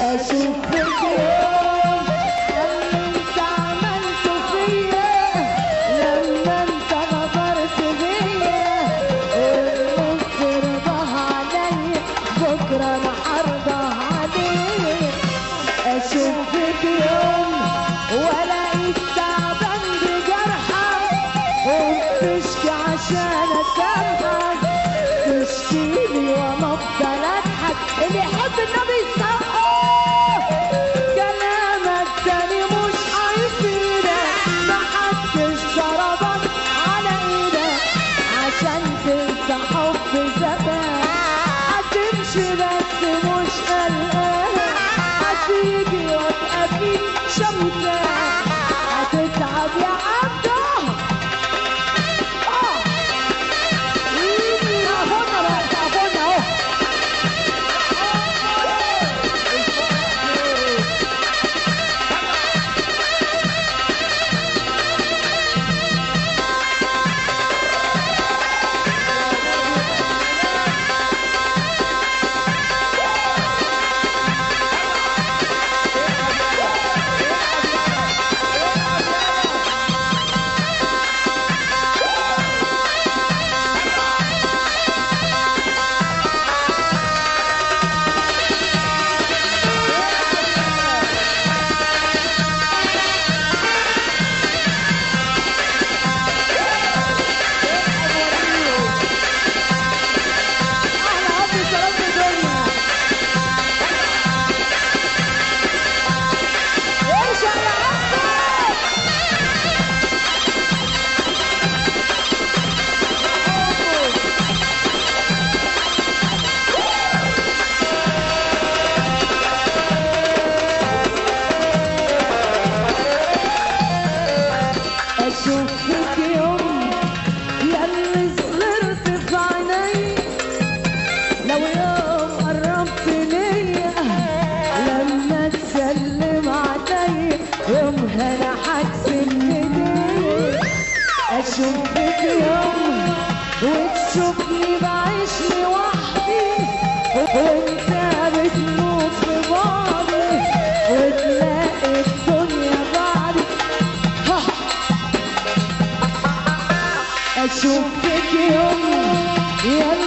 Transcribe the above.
اشوفك يوم اللي انت عملته فيا لما انت غدرت بيا النص رضاها عليا بكره انا هرضى عليك. اشوفك يوم والاقيك تعبان بجرحك وبتشكي عشان اسامحك تشكيلي وانا افضل اضحك. اللي يحب النبي يسقف كلامك تاني مش هيفيدك محدش ضربك على ايدك عشان تنسى حب زمان. هتمشي بس مش قلقان هتيجي وابقى فيك شمسان هتتعب يا عبده. اشوفك يوم ياللي صغرت في عيني لو يوم قربت ليا لما تسلم عليا يومها انا هكسب ايديك. اشوفك يوم وتشوفني بعيش لوحدي وانت بتموت في بعضي وتلاقي الدنيا بعدي. اشوفك يوم ياللي